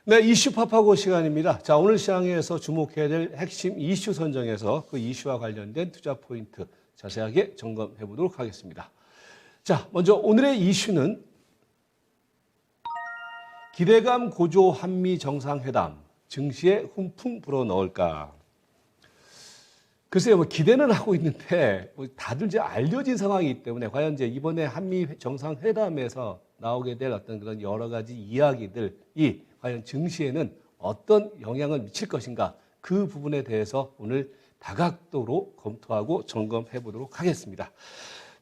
네, 이슈 파파고 시간입니다. 자, 오늘 시장에서 주목해야 될 핵심 이슈 선정해서 그 이슈와 관련된 투자 포인트 자세하게 점검해 보도록 하겠습니다. 자, 먼저 오늘의 이슈는 기대감 고조 한미 정상회담, 증시에 훈풍 불어넣을까? 글쎄요, 뭐 기대는 하고 있는데 뭐 다들 이제 알려진 상황이기 때문에 과연 이제 이번에 한미 정상회담에서 나오게 될 어떤 그런 여러 가지 이야기들이 과연 증시에는 어떤 영향을 미칠 것인가, 그 부분에 대해서 오늘 다각도로 검토하고 점검해 보도록 하겠습니다.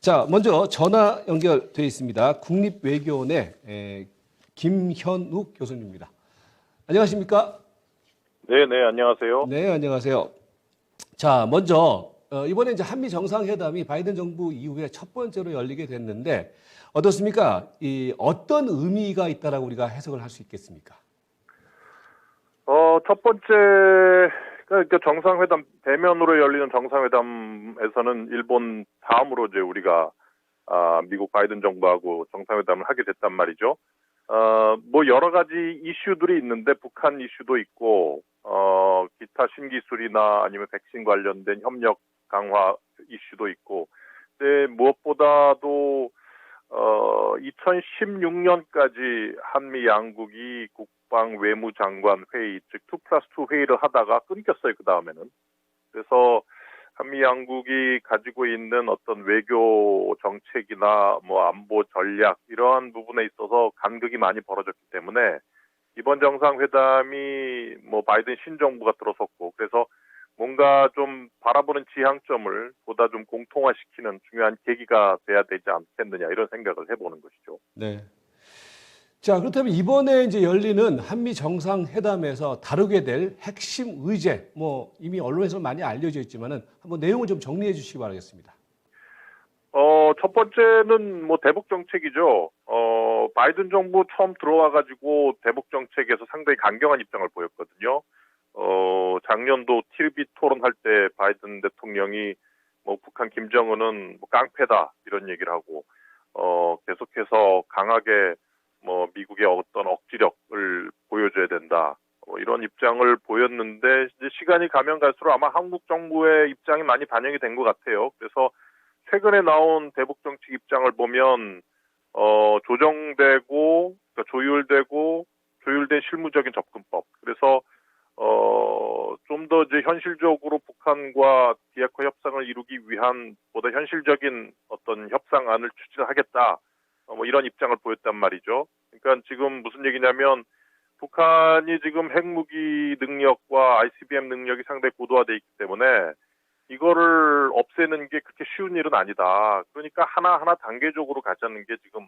자, 먼저 전화 연결되어 있습니다. 국립외교원의 김현욱 교수님입니다. 안녕하십니까? 네, 안녕하세요. 네, 안녕하세요. 자, 먼저 이번에 이제 한미 정상회담이 바이든 정부 이후에 첫 번째로 열리게 됐는데 어떻습니까? 어떤 의미가 있다라고 우리가 해석을 할 수 있겠습니까? 첫 번째, 그러니까 정상회담, 대면으로 열리는 정상회담에서는 일본 다음으로 이제 우리가, 미국 바이든 정부하고 정상회담을 하게 됐단 말이죠. 뭐 여러 가지 이슈들이 있는데 북한 이슈도 있고, 기타 신기술이나 아니면 백신 관련된 협력 강화 이슈도 있고, 근데 무엇보다도 2016년까지 한미 양국이 국방 외무장관 회의, 즉 2+2 회의를 하다가 끊겼어요. 그 다음에는. 그래서 한미 양국이 가지고 있는 어떤 외교 정책이나 뭐 안보 전략 이러한 부분에 있어서 간극이 많이 벌어졌기 때문에 이번 정상회담이 뭐 바이든 신정부가 들어섰고, 그래서 뭔가 좀 바라보는 지향점을 보다 좀 공통화시키는 중요한 계기가 돼야 되지 않겠느냐, 이런 생각을 해보는 것이죠. 네. 자, 그렇다면 이번에 이제 열리는 한미 정상회담에서 다루게 될 핵심 의제, 뭐 이미 언론에서 많이 알려져 있지만은 한번 내용을 좀 정리해 주시기 바라겠습니다. 첫 번째는 뭐 대북 정책이죠. 바이든 정부 처음 들어와가지고 대북 정책에서 상당히 강경한 입장을 보였거든요. 작년도 TV 토론할 때 바이든 대통령이 뭐 북한 김정은은 뭐 깡패다 이런 얘기를 하고, 계속해서 강하게 뭐 미국의 어떤 억지력을 보여줘야 된다, 이런 입장을 보였는데, 이제 시간이 가면 갈수록 아마 한국 정부의 입장이 많이 반영이 된 것 같아요. 그래서 최근에 나온 대북 정책 입장을 보면 조정되고, 그러니까 조율된 실무적인 접근법. 그래서 좀 더 이제 현실적으로 북한과 비핵화 협상을 이루기 위한 보다 현실적인 어떤 협상안을 추진하겠다, 뭐 이런 입장을 보였단 말이죠. 그러니까 지금 무슨 얘기냐면, 북한이 지금 핵무기 능력과 ICBM 능력이 상당히 고도화돼 있기 때문에 이거를 없애는 게 그렇게 쉬운 일은 아니다. 그러니까 하나하나 단계적으로 가자는 게 지금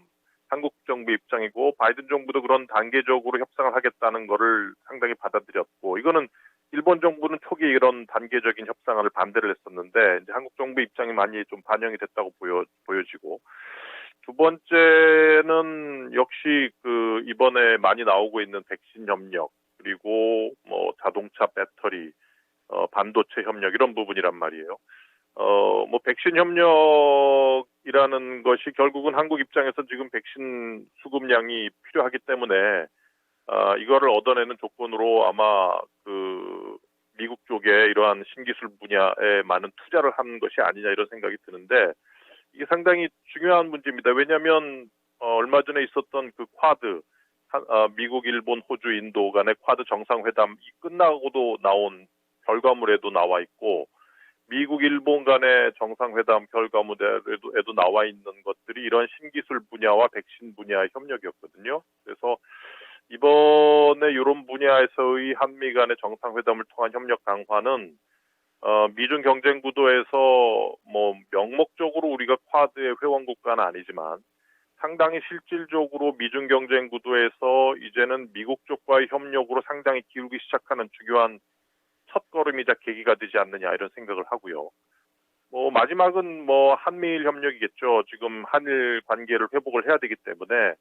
한국 정부 입장이고, 바이든 정부도 그런 단계적으로 협상을 하겠다는 거를 상당히 받아들였고, 이거는 일본 정부는 초기에 이런 단계적인 협상을 반대를 했었는데, 이제 한국 정부 입장이 많이 좀 반영이 됐다고 보여지고, 두 번째는 역시 그 이번에 많이 나오고 있는 백신 협력, 그리고 뭐 자동차 배터리, 반도체 협력, 이런 부분이란 말이에요. 뭐 백신 협력이라는 것이 결국은 한국 입장에서 지금 백신 수급량이 필요하기 때문에 이거를 얻어내는 조건으로 아마 그 미국 쪽에 이러한 신기술 분야에 많은 투자를 한 것이 아니냐, 이런 생각이 드는데, 이게 상당히 중요한 문제입니다. 왜냐하면 얼마 전에 있었던 그 쿼드, 미국, 일본, 호주, 인도 간의 쿼드 정상회담이 끝나고도 나온 결과물에도 나와 있고, 미국, 일본 간의 정상회담 결과물에도 나와 있는 것들이 이런 신기술 분야와 백신 분야의 협력이었거든요. 그래서 이번에 이런 분야에서의 한미 간의 정상회담을 통한 협력 강화는 미중 경쟁 구도에서 뭐 명목적으로 우리가 쿼드의 회원 국가는 아니지만 상당히 실질적으로 미중 경쟁 구도에서 이제는 미국 쪽과의 협력으로 상당히 기울기 시작하는 중요한 첫걸음이자 계기가 되지 않느냐, 이런 생각을 하고요. 뭐 마지막은 뭐 한미일 협력이겠죠. 지금 한일 관계를 회복을 해야 되기 때문에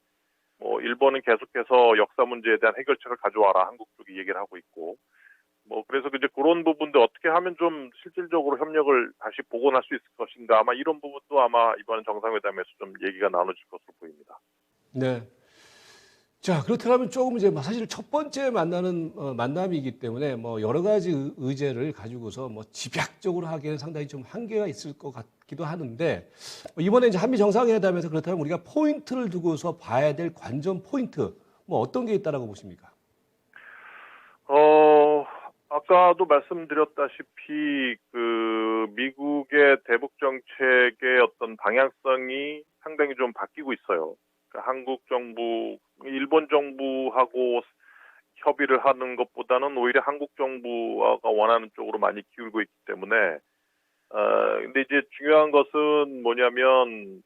뭐 일본은 계속해서 역사 문제에 대한 해결책을 가져와라, 한국 쪽이 얘기를 하고 있고, 뭐 그래서 이제 그런 부분들 어떻게 하면 좀 실질적으로 협력을 다시 복원할 수 있을 것인가, 아마 이런 부분도 아마 이번 정상회담에서 좀 얘기가 나눠질 것으로 보입니다. 네. 자, 그렇다면 조금 이제 사실 첫 번째 만나는 만남이기 때문에 뭐 여러 가지 의제를 가지고서 뭐 집약적으로 하기에는 상당히 좀 한계가 있을 것 같기도 하는데 이번에 이제 한미 정상회담에서 그렇다면 우리가 포인트를 두고서 봐야 될 관전 포인트 뭐 어떤 게 있다라고 보십니까? 아까도 말씀드렸다시피 미국의 대북 정책의 어떤 방향성이 상당히 좀 바뀌고 있어요. 그러니까 한국 정부, 일본 정부하고 협의를 하는 것보다는 오히려 한국 정부가 원하는 쪽으로 많이 기울고 있기 때문에, 근데 이제 중요한 것은 뭐냐면,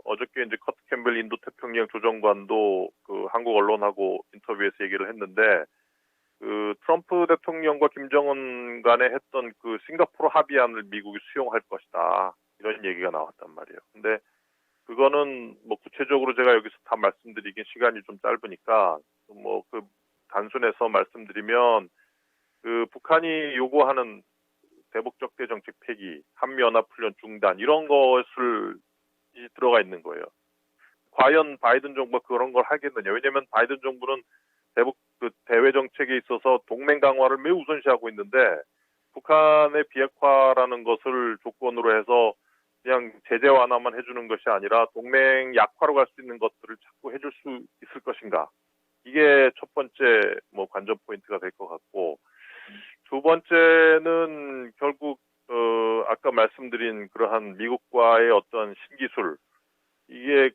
어저께 이제 커트 캠벨 인도 태평양 조정관도 한국 언론하고 인터뷰에서 얘기를 했는데, 트럼프 대통령과 김정은 간에 했던 싱가포르 합의안을 미국이 수용할 것이다. 이런 얘기가 나왔단 말이에요. 근데 그거는 뭐 구체적으로 제가 여기서 다 말씀드리긴 시간이 좀 짧으니까 단순해서 말씀드리면 북한이 요구하는 대북 적대 정책 폐기, 한미연합훈련 중단 이런 것을 들어가 있는 거예요. 과연 바이든 정부가 그런 걸 하겠느냐? 왜냐하면 바이든 정부는 대북 대외 정책에 있어서 동맹 강화를 매우 우선시하고 있는데 북한의 비핵화라는 것을 조건으로 해서 그냥 제재 완화만 해주는 것이 아니라 동맹 약화로 갈 수 있는 것들을 자꾸 해줄 수 있을 것인가? 이게 첫 번째 관전 포인트가 될 것 같고, 두 번째는 결국 아까 말씀드린 그러한 미국과의 어떤 신기술, 이게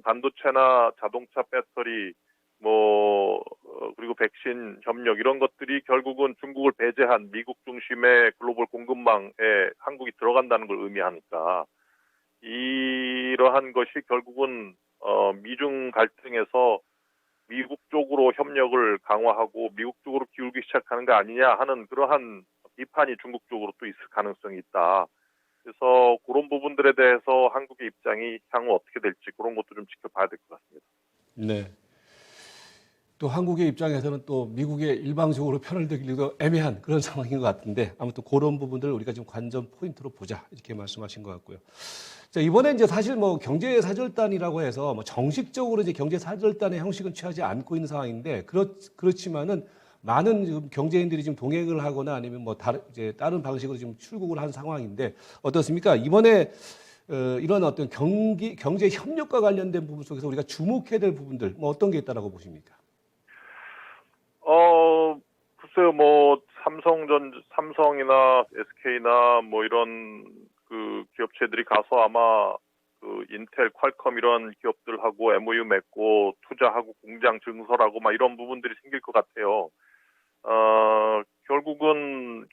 반도체나 자동차 배터리 그리고 백신 협력 이런 것들이 결국은 중국을 배제한 미국 중심의 글로벌 공급망에 한국이 들어간다는 걸 의미하니까 이러한 것이 결국은 미중 갈등에서 미국 쪽으로 협력을 강화하고 미국 쪽으로 기울기 시작하는 거 아니냐 하는 그러한 비판이 중국 쪽으로 또 있을 가능성이 있다. 그래서 그런 부분들에 대해서 한국의 입장이 향후 어떻게 될지 그런 것도 좀 지켜봐야 될 것 같습니다. 네. 또 한국의 입장에서는 또 미국의 일방적으로 편을 들기도 애매한 그런 상황인 것 같은데 아무튼 그런 부분들을 우리가 좀 관전 포인트로 보자 이렇게 말씀하신 것 같고요. 자, 이번에 이제 사실 경제사절단이라고 해서 정식적으로 이제 경제사절단의 형식은 취하지 않고 있는 상황인데 그렇지만은 많은 지금 경제인들이 지금 동행을 하거나 아니면 다른 방식으로 지금 출국을 한 상황인데 어떻습니까? 이번에 이런 어떤 경제 협력과 관련된 부분 속에서 우리가 주목해야 될 부분들 어떤 게 있다라고 보십니까? 글쎄요, 삼성이나 SK나 이런 기업체들이 가서 아마 인텔, 퀄컴 이런 기업들하고 MOU 맺고 투자하고 공장 증설하고 이런 부분들이 생길 것 같아요. 결국은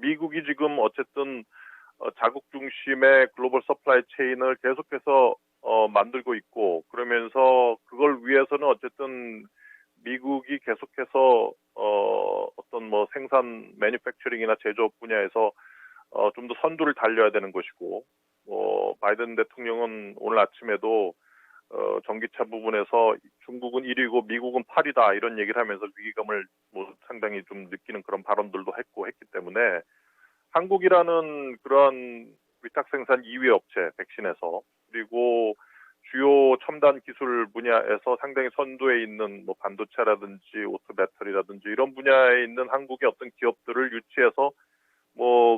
미국이 지금 어쨌든 자국 중심의 글로벌 서플라이 체인을 계속해서 만들고 있고 그러면서 그걸 위해서는 어쨌든 미국이 계속해서 어떤 생산 매니팩처링이나 제조업 분야에서 좀 더 선두를 달려야 되는 것이고 바이든 대통령은 오늘 아침에도 전기차 부분에서 중국은 1위고 미국은 8위다 이런 얘기를 하면서 위기감을 상당히 좀 느끼는 그런 발언들도 했기 때문에 한국이라는 그런 위탁 생산 2위 업체 백신에서 그리고 주요 첨단 기술 분야에서 상당히 선두에 있는 반도체라든지 오토 배터리라든지 이런 분야에 있는 한국의 어떤 기업들을 유치해서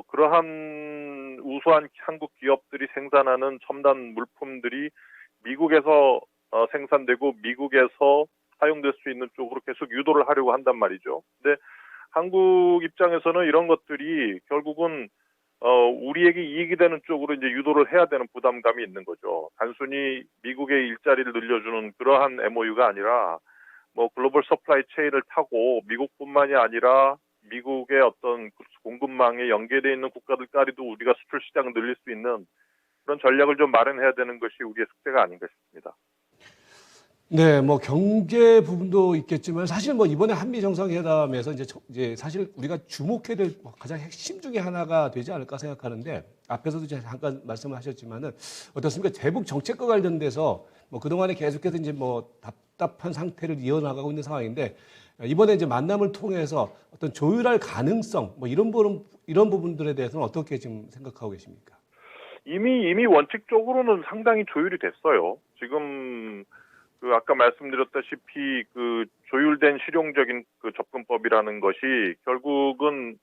그러한 우수한 한국 기업들이 생산하는 첨단 물품들이 미국에서 생산되고 미국에서 사용될 수 있는 쪽으로 계속 유도를 하려고 한단 말이죠. 근데 한국 입장에서는 이런 것들이 결국은 우리에게 이익이 되는 쪽으로 이제 유도를 해야 되는 부담감이 있는 거죠. 단순히 미국의 일자리를 늘려주는 그러한 MOU가 아니라 글로벌 서플라이 체인을 타고 미국뿐만이 아니라 미국의 어떤 공급망에 연계되어 있는 국가들까지도 우리가 수출 시장을 늘릴 수 있는 그런 전략을 좀 마련해야 되는 것이 우리의 숙제가 아닌가 싶습니다. 네, 경제 부분도 있겠지만 사실 이번에 한미 정상회담에서 이제 사실 우리가 주목해야 될 가장 핵심 중에 하나가 되지 않을까 생각하는데 앞에서도 잠깐 말씀을 하셨지만은 어떻습니까? 대북 정책과 관련돼서 그동안에 계속해서 이제 답답한 상태를 이어나가고 있는 상황인데 이번에 이제 만남을 통해서 어떤 조율할 가능성 이런 부분들에 대해서는 어떻게 지금 생각하고 계십니까? 이미 원칙적으로는 상당히 조율이 됐어요. 지금 그 아까 말씀드렸다시피 그 조율된 실용적인 그 접근법이라는 것이 결국은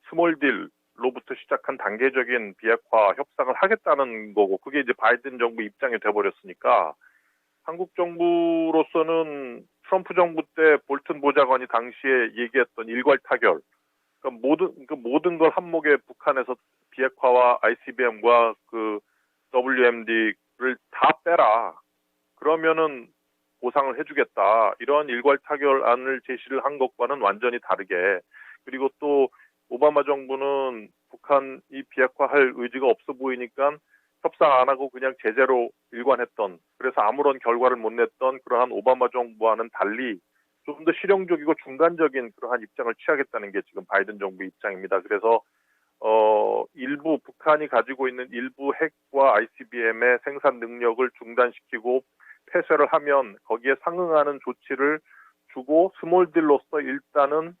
스몰딜로부터 시작한 단계적인 비핵화 협상을 하겠다는 거고, 그게 이제 바이든 정부 입장이 돼버렸으니까 한국 정부로서는 트럼프 정부 때 볼튼 보좌관이 당시에 얘기했던 일괄 타결, 그러니까 모든 걸 한목에 북한에서 비핵화와 ICBM과 그 WMD를 다 빼라. 그러면은 보상을 해주겠다. 이런 일괄 타결안을 제시를 한 것과는 완전히 다르게, 그리고 또 오바마 정부는 북한이 비핵화할 의지가 없어 보이니까 협상 안 하고 그냥 제재로 일관했던, 그래서 아무런 결과를 못 냈던 그러한 오바마 정부와는 달리 좀 더 실용적이고 중간적인 그러한 입장을 취하겠다는 게 지금 바이든 정부 입장입니다. 그래서 일부 북한이 가지고 있는 일부 핵과 ICBM의 생산 능력을 중단시키고 폐쇄를 하면 거기에 상응하는 조치를 주고 스몰딜로서 일단은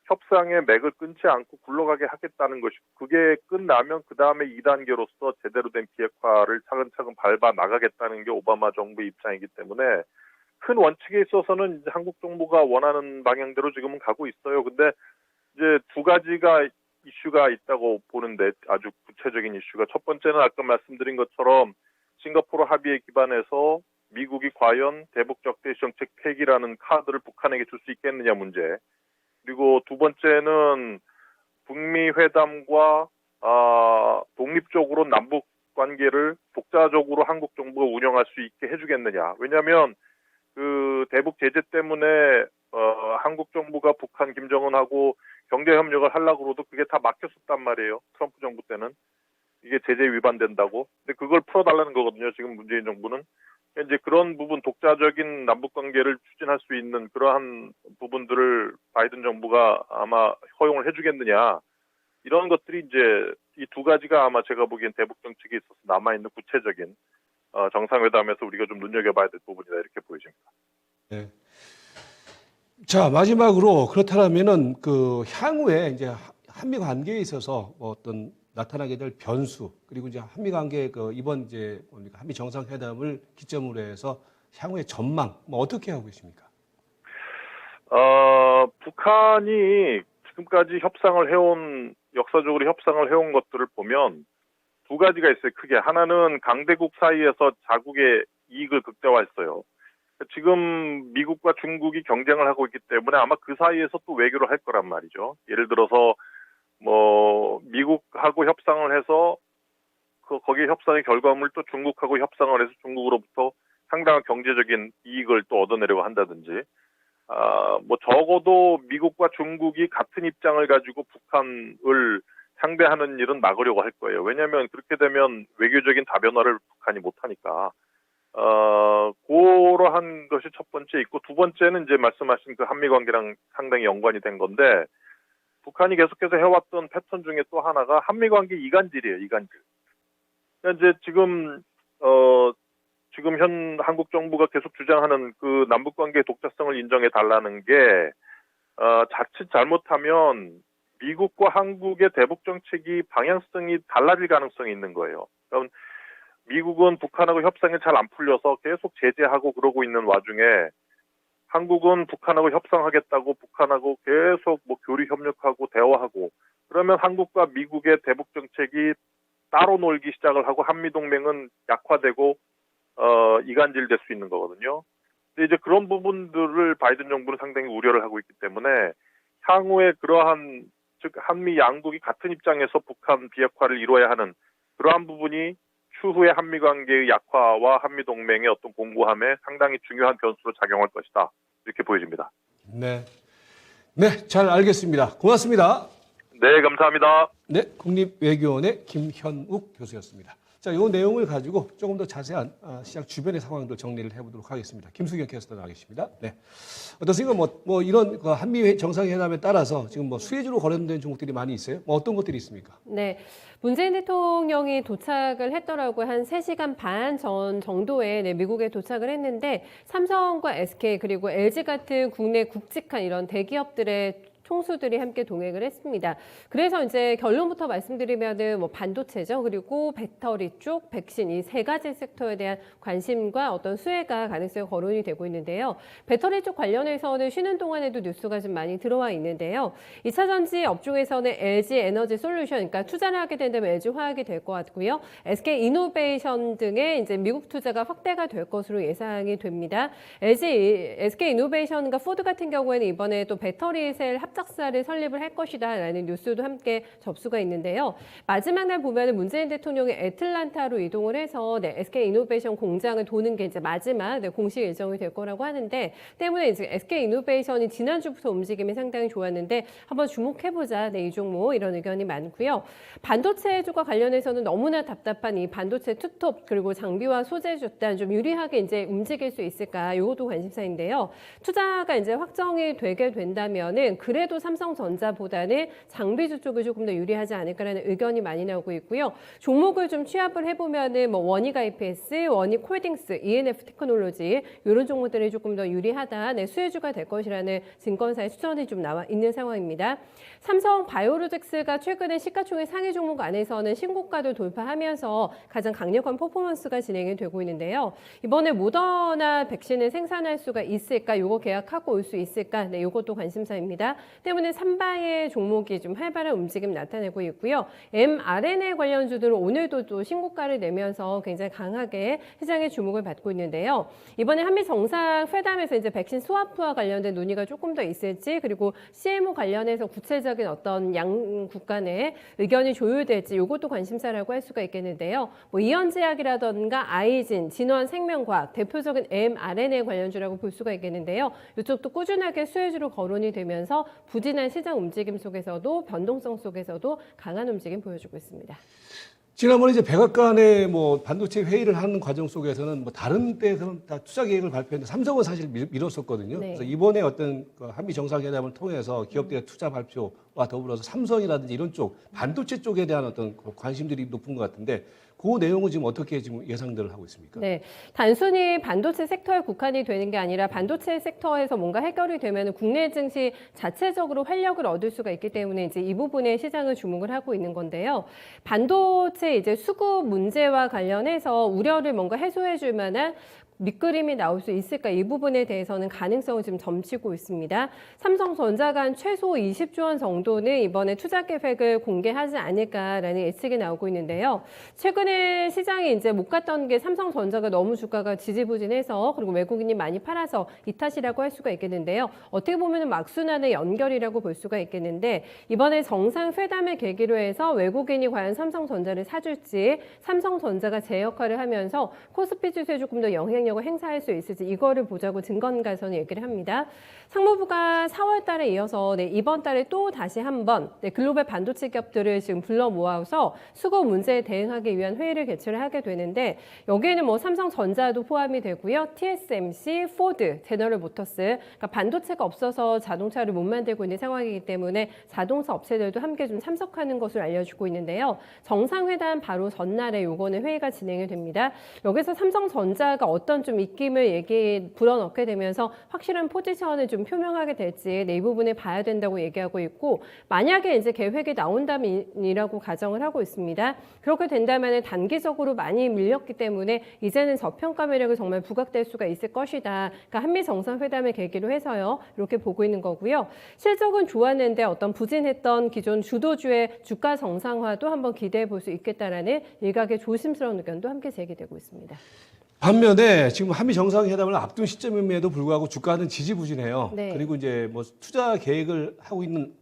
협상의 맥을 끊지 않고 굴러가게 하겠다는 것이고, 그게 끝나면 그 다음에 2단계로서 제대로 된 비핵화를 차근차근 밟아 나가겠다는 게 오바마 정부 입장이기 때문에 큰 원칙에 있어서는 이제 한국 정부가 원하는 방향대로 지금은 가고 있어요. 근데 이제 두 가지가 이슈가 있다고 보는데, 아주 구체적인 이슈가, 첫 번째는 아까 말씀드린 것처럼 싱가포르 합의에 기반해서 미국이 과연 대북 적대 정책 폐기라는 카드를 북한에게 줄 수 있겠느냐 문제. 그리고 두 번째는 북미 회담과 독립적으로 남북 관계를 독자적으로 한국 정부가 운영할 수 있게 해주겠느냐. 왜냐하면 그 대북 제재 때문에 한국 정부가 북한 김정은하고 경제 협력을 하려고 그러도 그게 다 막혔었단 말이에요. 트럼프 정부 때는 이게 제재 위반된다고. 근데 그걸 풀어달라는 거거든요. 지금 문재인 정부는. 이제 그런 부분, 독자적인 남북 관계를 추진할 수 있는 그러한 부분들을 바이든 정부가 아마 허용을 해주겠느냐, 이런 것들이 이제 이 두 가지가 아마 제가 보기엔 대북 정책에 있어서 남아 있는 구체적인 정상회담에서 우리가 좀 눈여겨봐야 될 부분이다, 이렇게 보여집니다. 네. 자, 마지막으로 그렇다면은 그 향후에 이제 한미 관계에 있어서 뭐 어떤 나타나게 될 변수, 그리고 이제 한미 관계 그 이번 이제 뭡니까 한미 정상회담을 기점으로 해서 향후의 전망 뭐 어떻게 하고 계십니까? 북한이 지금까지 역사적으로 협상을 해온 것들을 보면 두 가지가 있어요. 크게 하나는 강대국 사이에서 자국의 이익을 극대화했어요. 지금 미국과 중국이 경쟁을 하고 있기 때문에 아마 그 사이에서 또 외교를 할 거란 말이죠. 예를 들어서 뭐 미국하고 협상을 해서 거기 협상의 결과물 또 중국하고 협상을 해서 중국으로부터 상당한 경제적인 이익을 또 얻어내려고 한다든지, 뭐 적어도 미국과 중국이 같은 입장을 가지고 북한을 상대하는 일은 막으려고 할 거예요. 왜냐하면 그렇게 되면 외교적인 다변화를 북한이 못하니까. 그러한 것이 첫 번째 있고, 두 번째는 이제 말씀하신 그 한미 관계랑 상당히 연관이 된 건데, 북한이 계속해서 해왔던 패턴 중에 또 하나가 한미 관계 이간질이에요, 이간질. 그러니까 이제 지금 현 한국 정부가 계속 주장하는 그 남북 관계의 독자성을 인정해 달라는 게, 자칫 잘못하면 미국과 한국의 대북 정책이 방향성이 달라질 가능성이 있는 거예요. 그러니까 미국은 북한하고 협상이 잘 안 풀려서 계속 제재하고 그러고 있는 와중에 한국은 북한하고 협상하겠다고 북한하고 계속 뭐 교류 협력하고 대화하고, 그러면 한국과 미국의 대북 정책이 따로 놀기 시작을 하고 한미 동맹은 약화되고 이간질될 수 있는 거거든요. 근데 이제 그런 부분들을 바이든 정부는 상당히 우려를 하고 있기 때문에 향후에 그러한, 즉 한미 양국이 같은 입장에서 북한 비핵화를 이루어야 하는 그러한 부분이 추후에 한미 관계의 약화와 한미 동맹의 어떤 공고함에 상당히 중요한 변수로 작용할 것이다, 이렇게 보여집니다. 네, 네, 잘 알겠습니다. 고맙습니다. 네, 감사합니다. 네, 국립외교원의 김현욱 교수였습니다. 자, 이 내용을 가지고 조금 더 자세한 시장 주변의 상황들 정리를 해보도록 하겠습니다. 김수경 캐스터 나가겠습니다. 네, 어떻습니까? 뭐 이런 그 한미 정상회담에 따라서 지금 뭐 수혜주로 거론된 종목들이 많이 있어요. 뭐 어떤 것들이 있습니까? 네, 문재인 대통령이 도착을 했더라고요. 한 3시간 반 전 정도에 미국에 도착을 했는데 삼성과 SK 그리고 LG 같은 국내 굵직한 이런 대기업들의 총수들이 함께 동행을 했습니다. 그래서 이제 결론부터 말씀드리면은 뭐 반도체죠. 그리고 배터리 쪽, 백신 이 세 가지 섹터에 대한 관심과 어떤 수혜가 가능성이 거론이 되고 있는데요. 배터리 쪽 관련해서는 쉬는 동안에도 뉴스가 좀 많이 들어와 있는데요. 2차 전지 업종에서는 LG 에너지 솔루션, 그러니까 투자를 하게 된다면 LG 화학이 될 것 같고요. SK 이노베이션 등의 이제 미국 투자가 확대가 될 것으로 예상이 됩니다. SK 이노베이션과 포드 같은 경우에는 이번에 또 배터리 셀 합작사를 설립을 할 것이다라는 뉴스도 함께 접수가 있는데요. 마지막 날 보면은 문재인 대통령이 애틀란타로 이동을 해서 SK 이노베이션 공장을 도는 게 이제 마지막 공식 일정이 될 거라고 하는데 때문에 이제 SK 이노베이션이 지난주부터 움직임이 상당히 좋았는데 한번 주목해보자. 이 종목 이런 의견이 많고요. 반도체주가 관련해서는 너무나 답답한 이 반도체 투톱 그리고 장비와 소재주 일단 좀 유리하게 이제 움직일 수 있을까? 이것도 관심사인데요. 투자가 이제 확정이 되게 된다면은 그래도 삼성전자보다는 장비주 쪽이 조금 더 유리하지 않을까라는 의견이 많이 나오고 있고요. 종목을 좀 취합을 해보면은 뭐 원익 IPS, 원익 홀딩스, ENF 테크놀로지 이런 종목들이 조금 더 유리하다. 수혜주가 될 것이라는 증권사의 추천이 좀 나와 있는 상황입니다. 삼성 바이오로직스가 최근에 시가총액 상위 종목 안에서는 신고가를 돌파하면서 가장 강력한 퍼포먼스가 진행이 되고 있는데요. 이번에 모더나 백신을 생산할 수가 있을까? 요거 계약하고 올 수 있을까? 요것도 관심사입니다. 때문에 삼바의 종목이 좀 활발한 움직임 나타내고 있고요. mRNA 관련주들은 오늘도 또 신고가를 내면서 굉장히 강하게 시장의 주목을 받고 있는데요. 이번에 한미 정상회담에서 이제 백신 스와프와 관련된 논의가 조금 더 있을지 그리고 CMO 관련해서 구체적인 어떤 양국 간의 의견이 조율될지 이것도 관심사라고 할 수가 있겠는데요. 뭐 이현제약이라던가 아이진, 진원생명과학 대표적인 mRNA 관련주라고 볼 수가 있겠는데요. 이쪽도 꾸준하게 수혜주로 거론이 되면서 부진한 시장 움직임 속에서도 변동성 속에서도 강한 움직임 보여주고 있습니다. 지난번에 이제 백악관의 뭐 반도체 회의를 하는 과정 속에서는 뭐 다른 데에서는 다 투자 계획을 발표했는데 삼성은 사실 미뤘었거든요. 네. 그래서 이번에 어떤 그 한미 정상회담을 통해서 기업들의 투자 발표와 더불어서 삼성이라든지 이런 쪽 반도체 쪽에 대한 어떤 관심들이 높은 것 같은데 그 내용은 지금 어떻게 지금 예상들을 하고 있습니까? 네, 단순히 반도체 섹터에 국한이 되는 게 아니라 반도체 섹터에서 뭔가 해결이 되면 국내 증시 자체적으로 활력을 얻을 수가 있기 때문에 이제 이 부분에 시장을 주목을 하고 있는 건데요. 반도체 이제 수급 문제와 관련해서 우려를 뭔가 해소해 줄 만한 밑그림이 나올 수 있을까? 이 부분에 대해서는 가능성을 지금 점치고 있습니다. 삼성전자가 최소 20조 원 정도는 이번에 투자 계획을 공개하지 않을까라는 예측이 나오고 있는데요. 최근에 시장이 이제 못 갔던 게 삼성전자가 너무 주가가 지지부진해서 그리고 외국인이 많이 팔아서 이 탓이라고 할 수가 있겠는데요. 어떻게 보면 막순환의 연결이라고 볼 수가 있겠는데 이번에 정상회담을 계기로 해서 외국인이 과연 삼성전자를 사줄지 삼성전자가 제 역할을 하면서 코스피 지수에 조금 더 영향력을 행사할 수 있을지 이거를 보자고 증권가에서는 얘기를 합니다. 상무부가 4월 달에 이어서 이번 달에 또 다시 한번 글로벌 반도체 기업들을 지금 불러 모아서 수급 문제에 대응하기 위한 회의를 개최를 하게 되는데 여기에는 뭐 삼성전자도 포함이 되고요. TSMC, 포드, 제너럴 모터스 그러니까 반도체가 없어서 자동차를 못 만들고 있는 상황이기 때문에 자동차 업체들도 함께 좀 참석하는 것을 알려주고 있는데요. 정상회담 바로 전날에 요거는 회의가 진행이 됩니다. 여기서 삼성전자가 어떤 좀 입김을 불어넣게 되면서 확실한 포지션을 좀 표명하게 될지 이 부분을 봐야 된다고 얘기하고 있고 만약에 이제 계획이 나온다면이라고 가정을 하고 있습니다. 그렇게 된다면 단기적으로 많이 밀렸기 때문에 이제는 저평가 매력이 정말 부각될 수가 있을 것이다. 그러니까 한미 정상회담을 계기로 해서요. 이렇게 보고 있는 거고요. 실적은 좋았는데 어떤 부진했던 기존 주도주의 주가 정상화도 한번 기대해 볼 수 있겠다라는 일각의 조심스러운 의견도 함께 제기되고 있습니다. 반면에 지금 한미 정상회담을 앞둔 시점임에도 불구하고 주가는 지지부진해요. 네. 그리고 이제 뭐 투자 계획을 하고 있는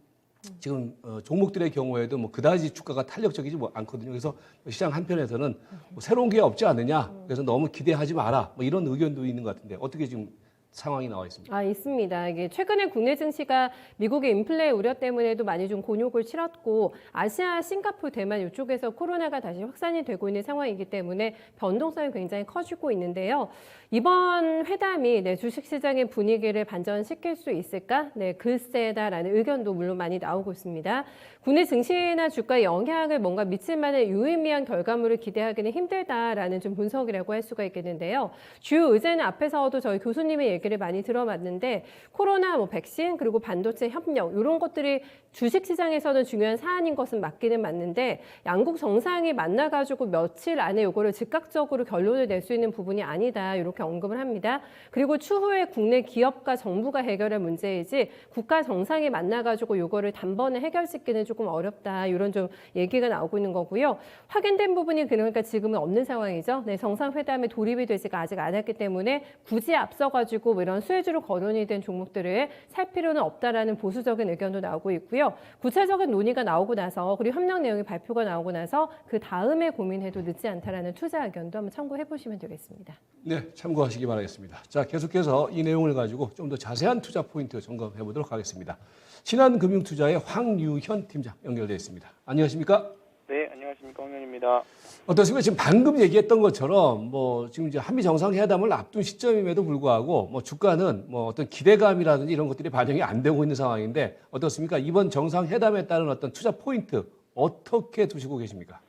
지금 종목들의 경우에도 뭐 그다지 주가가 탄력적이지 않거든요. 그래서 시장 한편에서는 뭐 새로운 게 없지 않느냐. 그래서 너무 기대하지 마라. 뭐 이런 의견도 있는 것 같은데 어떻게 지금 상황이 나와 있습니다. 있습니다. 이게 최근에 국내 증시가 미국의 인플레 우려 때문에도 많이 좀 곤욕을 치렀고 아시아, 싱가포르, 대만 이쪽에서 코로나가 다시 확산이 되고 있는 상황이기 때문에 변동성이 굉장히 커지고 있는데요. 이번 회담이 주식시장의 분위기를 반전시킬 수 있을까? 글쎄다라는 의견도 물론 많이 나오고 있습니다. 국내 증시나 주가에 영향을 뭔가 미칠 만한 유의미한 결과물을 기대하기는 힘들다라는 좀 분석이라고 할 수가 있겠는데요. 주요 의제는 앞에서도 저희 교수님의 얘기를 많이 들어봤는데 코로나, 백신 그리고 반도체 협력 이런 것들이 주식시장에서는 중요한 사안인 것은 맞기는 맞는데 양국 정상이 만나가지고 며칠 안에 이거를 즉각적으로 결론을 낼 수 있는 부분이 아니다 이렇게 언급을 합니다. 그리고 추후에 국내 기업과 정부가 해결할 문제이지 국가 정상이 만나가지고 이거를 단번에 해결짓기는 조금 어렵다 이런 좀 얘기가 나오고 있는 거고요. 확인된 부분이 그러니까 지금은 없는 상황이죠. 네, 정상회담에 돌입이 되지가 아직 않았기 때문에 굳이 앞서가지고 이런 수혜주로 거론이 된 종목들을 살 필요는 없다라는 보수적인 의견도 나오고 있고요. 구체적인 논의가 나오고 나서 그리고 협력 내용이 발표가 나오고 나서 그 다음에 고민해도 늦지 않다라는 투자 의견도 한번 참고해 보시면 되겠습니다. 네, 참고하시기 바라겠습니다. 자, 계속해서 이 내용을 가지고 좀 더 자세한 투자 포인트 점검해 보도록 하겠습니다. 신한금융투자의 황유현 팀장 연결되어 있습니다. 안녕하십니까? 네, 안녕하십니까. 황현입니다. 어떻습니까? 지금 방금 얘기했던 것처럼 지금 이제 한미 정상회담을 앞둔 시점임에도 불구하고 주가는 어떤 기대감이라든지 이런 것들이 반영이 안 되고 있는 상황인데 어떻습니까? 이번 정상회담에 따른 어떤 투자 포인트 어떻게 두시고 계십니까?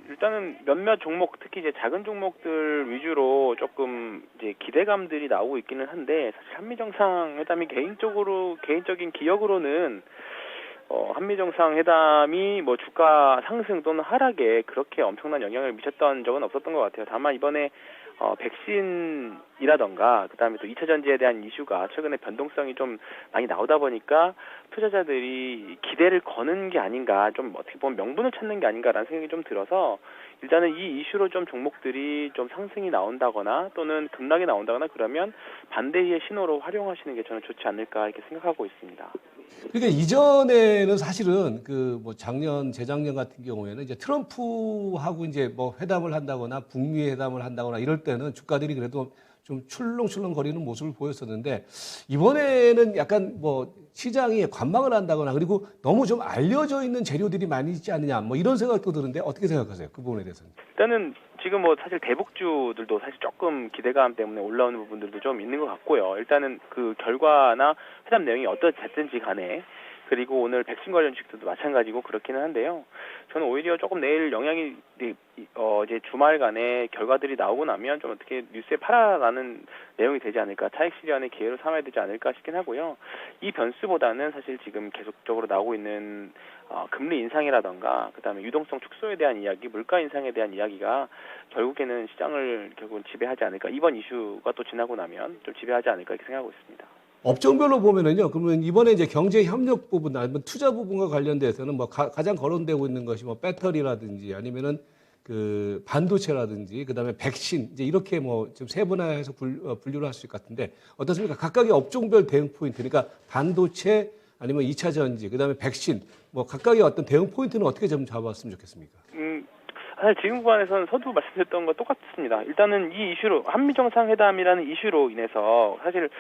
일단은 몇몇 종목, 특히 이제 작은 종목들 위주로 조금 이제 기대감들이 나오고 있기는 한데 사실 한미 정상회담이 개인적인 기억으로는 한미 정상회담이 주가 상승 또는 하락에 그렇게 엄청난 영향을 미쳤던 적은 없었던 것 같아요. 다만 이번에 백신이라던가 그다음에 또 2차 전지에 대한 이슈가 최근에 변동성이 좀 많이 나오다 보니까 투자자들이 기대를 거는 게 아닌가, 좀 어떻게 보면 명분을 찾는 게 아닌가라는 생각이 좀 들어서 일단은 이 이슈로 좀 종목들이 좀 상승이 나온다거나 또는 급락이 나온다거나 그러면 반대의 신호로 활용하시는 게 저는 좋지 않을까 이렇게 생각하고 있습니다. 그러니까 이전에는 사실은 작년, 재작년 같은 경우에는 이제 트럼프하고 이제 회담을 한다거나 북미 회담을 한다거나 이럴 때는 주가들이 그래도 좀 출렁출렁거리는 모습을 보였었는데 이번에는 약간 시장이 관망을 한다거나 그리고 너무 좀 알려져 있는 재료들이 많이 있지 않느냐 이런 생각도 드는데 어떻게 생각하세요? 그 부분에 대해서는. 일단은 지금 사실 대북주들도 사실 조금 기대감 때문에 올라오는 부분들도 좀 있는 것 같고요. 일단은 그 결과나 회담 내용이 어떻든지 간에 그리고 오늘 백신 관련 주식들도 마찬가지고 그렇기는 한데요. 저는 오히려 조금 내일 영향이 이제 주말간에 결과들이 나오고 나면 좀 어떻게 뉴스에 팔아가는 내용이 되지 않을까, 차익 실현의 기회로 삼아야 되지 않을까 싶긴 하고요. 이 변수보다는 사실 지금 계속적으로 나오고 있는 금리 인상이라던가 그다음에 유동성 축소에 대한 이야기, 물가 인상에 대한 이야기가 결국에는 시장을 결국은 지배하지 않을까, 이번 이슈가 또 지나고 나면 좀 지배하지 않을까 이렇게 생각하고 있습니다. 업종별로 보면은요, 그러면 이번에 이제 경제 협력 부분, 아니면 투자 부분과 관련돼서는 가장 거론되고 있는 것이 배터리라든지 아니면은 그 반도체라든지 그다음에 백신 이제 이렇게 좀 세분화해서 분류를 할 수 있을 것 같은데 어떻습니까? 각각의 업종별 대응 포인트, 그러니까 반도체 아니면 2차 전지, 그다음에 백신 각각의 어떤 대응 포인트는 어떻게 좀 잡았으면 좋겠습니까? 사실 지금 구간에서는 서두 말씀드렸던 것과 똑같습니다. 일단은 이 이슈로 한미 정상회담이라는 이슈로 인해서 사실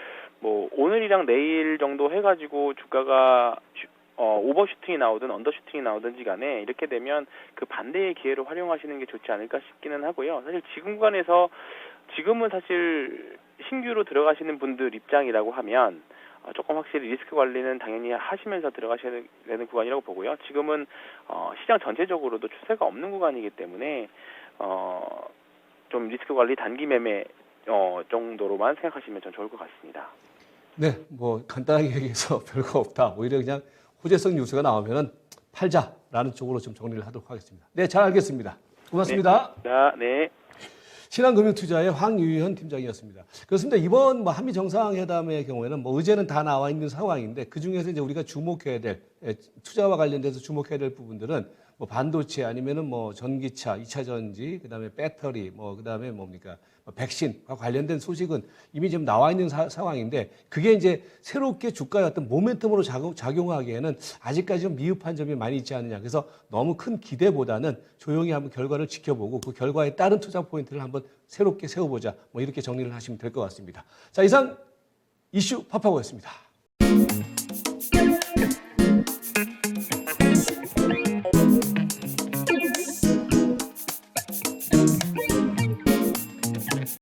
오늘이랑 내일 정도 해가지고 주가가 오버슈팅이 나오든 언더슈팅이 나오든지 간에 이렇게 되면 그 반대의 기회를 활용하시는 게 좋지 않을까 싶기는 하고요. 사실 지금 구간에서 지금은 사실 신규로 들어가시는 분들 입장이라고 하면 조금 확실히 리스크 관리는 당연히 하시면서 들어가셔야 되는 구간이라고 보고요. 지금은 시장 전체적으로도 추세가 없는 구간이기 때문에 좀 리스크 관리 단기 매매 정도로만 생각하시면 전 좋을 것 같습니다. 네, 간단하게 얘기해서 별거 없다. 오히려 그냥 호재성 뉴스가 나오면은 팔자라는 쪽으로 좀 정리를 하도록 하겠습니다. 네, 잘 알겠습니다. 고맙습니다. 네. 신한금융투자의 황유현 팀장이었습니다. 그렇습니다. 이번 한미 정상회담의 경우에는 의제는 다 나와 있는 상황인데 그 중에서 이제 우리가 주목해야 될 투자와 관련돼서 주목해야 될 부분들은 반도체 아니면은 전기차, 2차 전지, 그다음에 배터리, 그다음에 백신과 관련된 소식은 이미 지금 나와 있는 상황인데 그게 이제 새롭게 주가의 어떤 모멘텀으로 작용하기에는 아직까지 좀 미흡한 점이 많이 있지 않느냐. 그래서 너무 큰 기대보다는 조용히 한번 결과를 지켜보고 그 결과에 따른 투자 포인트를 한번 새롭게 세워보자. 이렇게 정리를 하시면 될 것 같습니다. 자, 이상 이슈 파파고였습니다.